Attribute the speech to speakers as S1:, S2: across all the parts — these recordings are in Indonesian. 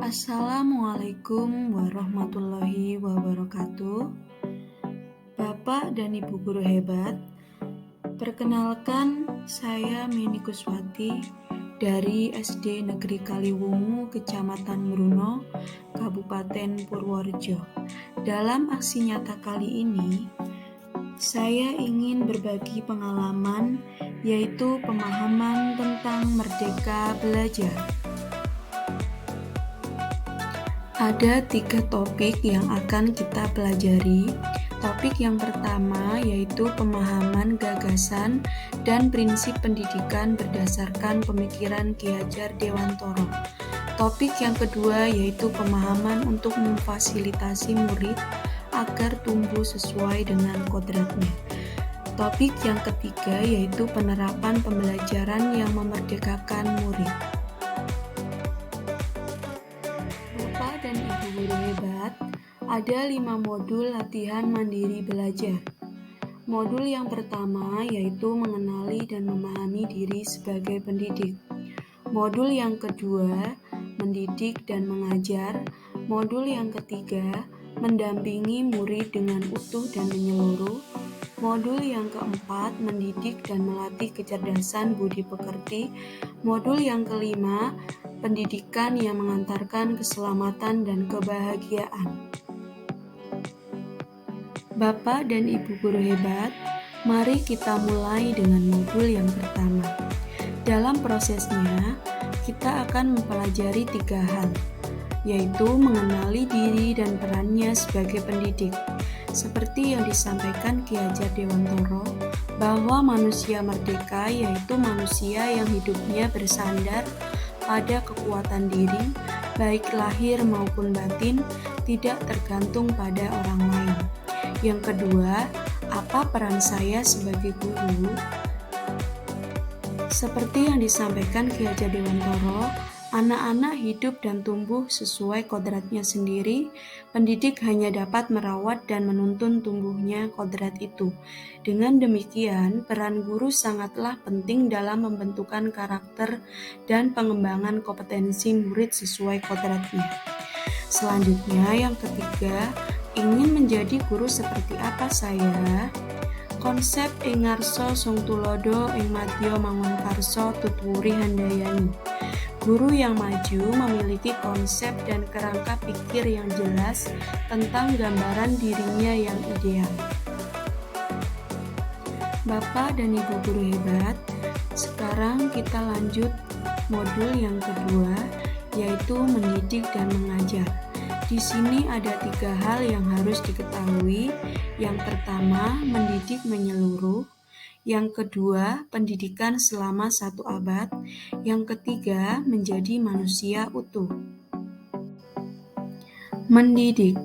S1: Assalamualaikum warahmatullahi wabarakatuh. Bapak dan Ibu guru hebat, perkenalkan saya Mini Kuswati dari SD Negeri Kaliwungu, Kecamatan Bruno, Kabupaten Purworejo. Dalam aksi nyata kali ini, saya ingin berbagi pengalaman, yaitu pemahaman tentang merdeka belajar. Ada 3 topik yang akan kita pelajari. Topik yang pertama yaitu pemahaman gagasan dan prinsip pendidikan berdasarkan pemikiran Ki Hajar Dewantoro. Topik yang kedua yaitu pemahaman untuk memfasilitasi murid agar tumbuh sesuai dengan kodratnya. Topik yang ketiga yaitu penerapan pembelajaran yang memerdekakan murid. Bapak dan Ibu guru hebat, ada 5 modul latihan mandiri belajar. Modul yang pertama yaitu mengenali dan memahami diri sebagai pendidik. Modul yang kedua, mendidik dan mengajar. Modul yang ketiga, mendampingi murid dengan utuh dan menyeluruh. Modul yang keempat, mendidik dan melatih kecerdasan budi pekerti. Modul yang kelima, pendidikan yang mengantarkan keselamatan dan kebahagiaan. Bapak dan Ibu guru hebat, mari kita mulai dengan modul yang pertama. Dalam prosesnya, kita akan mempelajari 3 hal, yaitu mengenali diri dan perannya sebagai pendidik. Seperti yang disampaikan Ki Hajar Dewantoro, bahwa manusia merdeka yaitu manusia yang hidupnya bersandar pada kekuatan diri, baik lahir maupun batin, tidak tergantung pada orang lain. Yang kedua, apa peran saya sebagai guru? Seperti yang disampaikan Ki Hajar Dewantoro, anak-anak hidup dan tumbuh sesuai kodratnya sendiri. Pendidik hanya dapat merawat dan menuntun tumbuhnya kodrat itu. Dengan demikian, peran guru sangatlah penting dalam membentukan karakter dan pengembangan kompetensi murid sesuai kodratnya. Selanjutnya, yang ketiga, ingin menjadi guru seperti apa saya? Konsep ing ngarsa sung tulodo ing madya mangunkarsa tutwuri handayani. Guru yang maju memiliki konsep dan kerangka pikir yang jelas tentang gambaran dirinya yang ideal. Bapak dan Ibu guru hebat, sekarang kita lanjut modul yang kedua, yaitu mendidik dan mengajar. Di sini ada 3 hal yang harus diketahui. Yang pertama, mendidik menyeluruh. Yang kedua, pendidikan selama 1 abad. Yang ketiga, menjadi manusia utuh. Mendidik.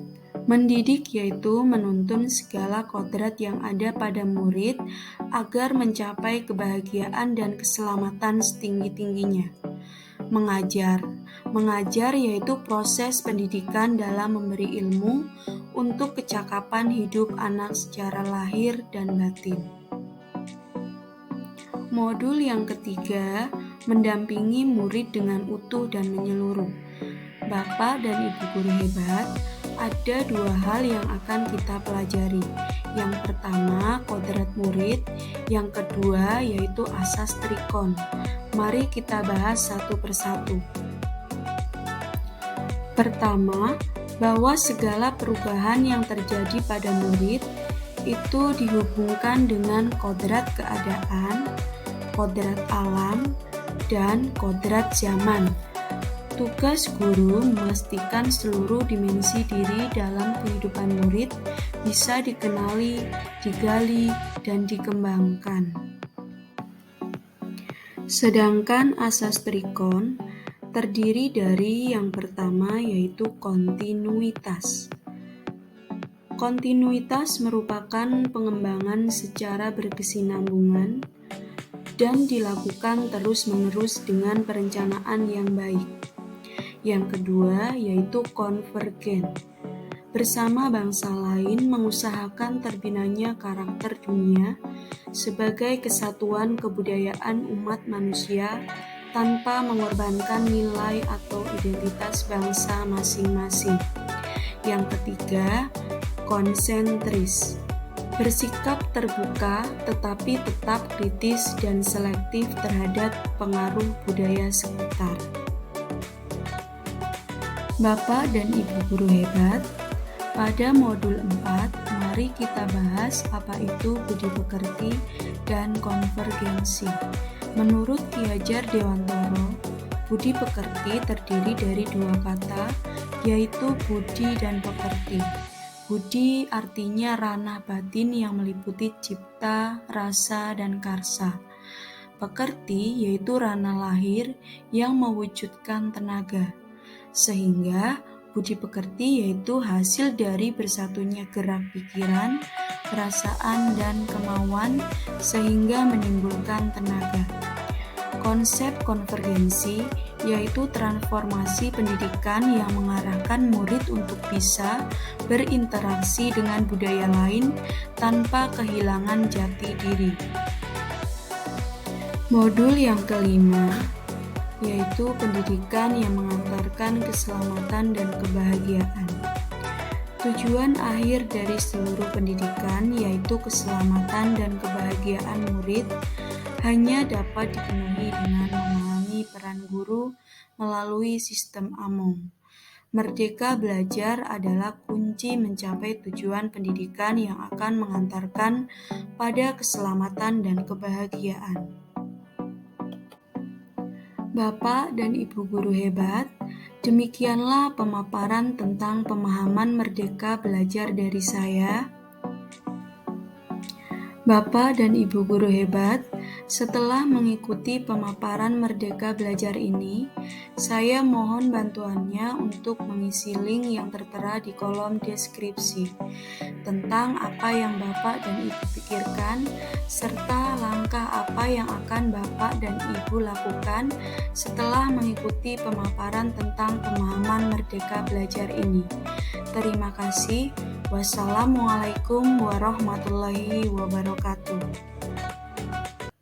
S1: Mendidik yaitu menuntun segala kodrat yang ada pada murid agar mencapai kebahagiaan dan keselamatan setinggi-tingginya. Mengajar. Mengajar yaitu proses pendidikan dalam memberi ilmu untuk kecakapan hidup anak secara lahir dan batin. Modul yang ketiga, mendampingi murid dengan utuh dan menyeluruh. Bapak dan Ibu guru hebat, ada 2 hal yang akan kita pelajari. Yang pertama, kodrat murid. Yang kedua, yaitu asas trikon. Mari kita bahas satu persatu. Pertama, bahwa segala perubahan yang terjadi pada murid itu dihubungkan dengan kodrat keadaan, kodrat alam, dan kodrat zaman. Tugas guru memastikan seluruh dimensi diri dalam kehidupan murid bisa dikenali, digali, dan dikembangkan. Sedangkan asas trikon terdiri dari yang pertama yaitu kontinuitas. Kontinuitas merupakan pengembangan secara berkesinambungan dan dilakukan terus-menerus dengan perencanaan yang baik. Yang kedua yaitu konvergen. Bersama bangsa lain mengusahakan terbinanya karakter dunia sebagai kesatuan kebudayaan umat manusia tanpa mengorbankan nilai atau identitas bangsa masing-masing. Yang ketiga, konsentris. Bersikap terbuka tetapi tetap kritis dan selektif terhadap pengaruh budaya sekitar. Bapak dan Ibu guru hebat, pada modul 4, mari kita bahas apa itu budi pekerti dan konvergensi. Menurut Ki Hajar Dewantara, budi pekerti terdiri dari dua kata, yaitu budi dan pekerti. Budi artinya ranah batin yang meliputi cipta, rasa, dan karsa. Pekerti yaitu ranah lahir yang mewujudkan tenaga. Sehingga budi pekerti yaitu hasil dari bersatunya gerak pikiran, perasaan, dan kemauan sehingga menimbulkan tenaga. Konsep konvergensi yaitu transformasi pendidikan yang mengarahkan murid untuk bisa berinteraksi dengan budaya lain tanpa kehilangan jati diri. Modul yang kelima yaitu pendidikan yang mengantarkan keselamatan dan kebahagiaan. Tujuan akhir dari seluruh pendidikan yaitu keselamatan dan kebahagiaan murid hanya dapat dipenuhi dengan memahami peran guru melalui sistem AMOM. Merdeka belajar adalah kunci mencapai tujuan pendidikan yang akan mengantarkan pada keselamatan dan kebahagiaan. Bapak dan Ibu guru hebat, demikianlah pemaparan tentang pemahaman merdeka belajar dari saya. Bapak dan Ibu guru hebat, setelah mengikuti pemaparan merdeka belajar ini, saya mohon bantuannya untuk mengisi link yang tertera di kolom deskripsi tentang apa yang Bapak dan Ibu pikirkan, serta langkah apa yang akan Bapak dan Ibu lakukan setelah mengikuti pemaparan tentang pemahaman merdeka belajar ini. Terima kasih. Wassalamualaikum warahmatullahi wabarakatuh.